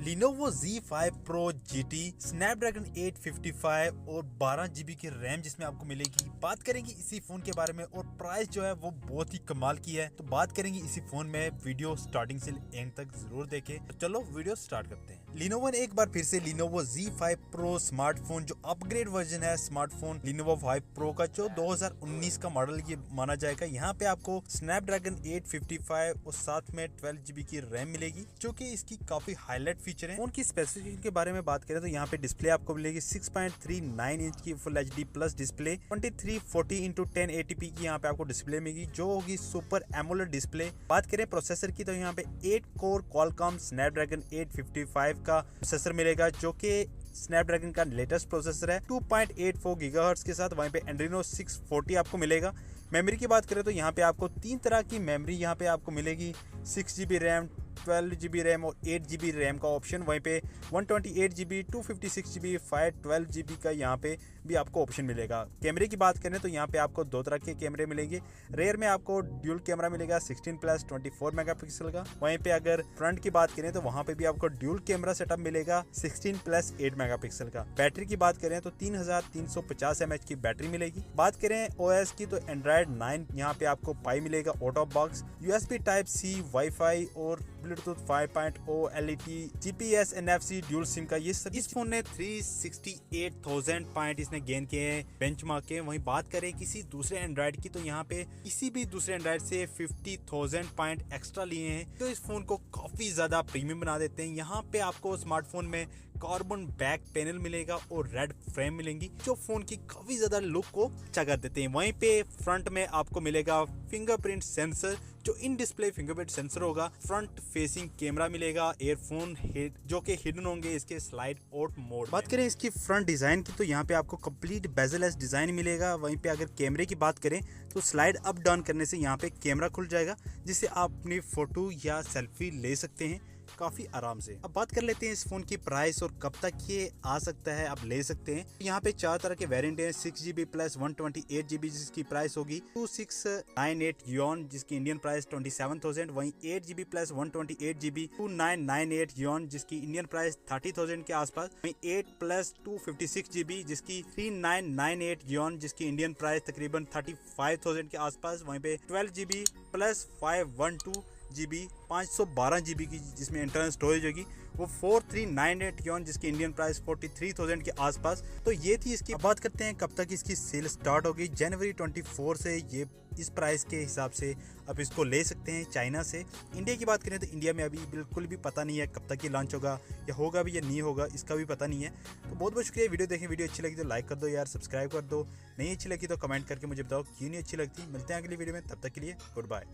Lenovo Z5 Pro GT, Snapdragon 855 और 12 GB की RAM जिसमें आपको मिलेगी। बात करेंगे इसी फोन के बारे में और प्राइस जो है वो बहुत ही कमाल की है, तो बात करेंगे इसी फोन में। वीडियो स्टार्टिंग से एंड तक जरूर देखें। तो चलो वीडियो स्टार्ट करते हैं। Lenovo ने एक बार फिर से Lenovo Z5 Pro स्मार्टफोन जो अपग्रेड वर्जन है स्मार्टफोन Lenovo 5 Pro का, जो 2019 का मॉडल ये माना जाएगा। यहाँ पे आपको Snapdragon 855 और साथ में 12 GB की रैम मिलेगी, जो कि इसकी काफी हाईलाइट फीचर है। फोन की स्पेसिफिकेशन के बारे में बात करें तो यहाँ पे डिस्प्ले आपको मिलेगी 6.39 इंच की full HD plus display, 2340x1080p की यहाँ पे आपको डिस्प्ले मिलेगी, जो होगी सुपर एमोलेड डिस्प्ले। बात करें प्रोसेसर की तो यहाँ पे 8 कोर Qualcomm Snapdragon 855 का प्रोसेसर मिलेगा, जो कि स्नैपड्रैगन का लेटेस्ट प्रोसेसर है 2.84 GHz के साथ। वहीं पे Adreno 640 आपको मिलेगा। मेमोरी की बात करें तो यहाँ पे आपको 3 तरह की मेमोरी यहाँ पे आपको मिलेगी, 6GB रैम, 12GB रैम और 8GB रैम का ऑप्शन। वहीं पे 128GB, 256GB, 512GB का यहाँ पे भी आपको ऑप्शन मिलेगा। कैमरे की बात करें तो यहाँ पे आपको 2 तरह के कैमरे मिलेंगे। रेयर में आपको ड्यूल कैमरा मिलेगा 16+24 मेगापिक्सल का। वहीं पे अगर फ्रंट की बात करें तो वहाँ पे भी आपको ड्यूल कैमरा सेटअप मिलेगा 16+8 मेगापिक्सल का। बैटरी की बात करें तो 3350 mAh की बैटरी मिलेगी। बात करें OS की तो Android 9 यहाँ पे आपको पाई मिलेगा out of box, USB Type-C, wifi और Bluetooth 5.0, LET, GPS, NFC, dual SIM का ये सब। इस फोन ने 368,000 पॉइंट इसने गेन किए हैं बेंचमार्क के। वहीं बात करें किसी दूसरे एंड्रॉइड की तो यहाँ पे किसी भी दूसरे एंड्रॉइड से 50,000 पॉइंट एक्स्ट्रा लिए हैं, तो इस फोन को काफी ज्यादा प्रीमियम बना देते हैं। यहाँ पे आपको स्मार्टफोन में कार्बन बैक पैनल मिलेगा और रेड फ्रेम मिलेंगी, जो फोन की काफी ज्यादा लुक को अच्छा कर देते हैं। वहीं पे फ्रंट में आपको मिलेगा फिंगरप्रिंट सेंसर, जो इन डिस्प्ले फिंगरप्रिंट सेंसर होगा। फ्रंट फेसिंग कैमरा मिलेगा, एयरफोन हेड जो कि हिडन होंगे इसके स्लाइड आउट मोड। बात करें इसकी फ्रंट डिजाइन की तो यहाँ पे आपको कंप्लीट बेजलेस डिजाइन मिलेगा। वहीं पे अगर कैमरे की बात करें तो स्लाइड अप डाउन करने से यहाँ पे कैमरा खुल जाएगा, जिससे आप अपनी फोटो या सेल्फी ले सकते हैं काफी आराम से। अब बात कर लेते हैं इस फोन की प्राइस और कब तक ये आ सकता है, आप ले सकते हैं। यहाँ पे 4 तरह के वेरिएंट हैं, 6GB प्लस 128GB जिसकी प्राइस होगी 2698 yuan, जिसकी इंडियन प्राइस 27,000। वहीं 8GB प्लस 128GB 2998 yuan, जिसकी इंडियन प्राइस 30,000 के आसपास। वहीं 8 प्लस 256GB जिसकी 3998 yuan, जिसकी इंडियन प्राइस तकरीबन 35,000 के आसपास। वहीं पे 12GB प्लस 512GB 512GB की जिसमें इंटरनल स्टोरेज होगी, वो 4398 yuan, जिसकी इंडियन प्राइस 43,000 के आसपास। तो ये थी इसकी। अब बात करते हैं कब तक इसकी सेल स्टार्ट होगी। जनवरी 24 से ये इस प्राइस के हिसाब से आप इसको ले सकते हैं चाइना से। इंडिया की बात करें तो इंडिया में अभी बिल्कुल भी पता नहीं है कब तक ये लॉन्च होगा, या होगा भी या नहीं होगा, इसका भी पता नहीं है। तो बहुत बहुत शुक्रिया वीडियो देखें। वीडियो अच्छी लगी तो लाइक कर दो यार, सब्सक्राइब कर दो। नहीं अच्छी लगी तो कमेंट करके मुझे बताओ क्यों नहीं अच्छी लगती। मिलते हैं अगली वीडियो में, तब तक के लिए गुड बाय।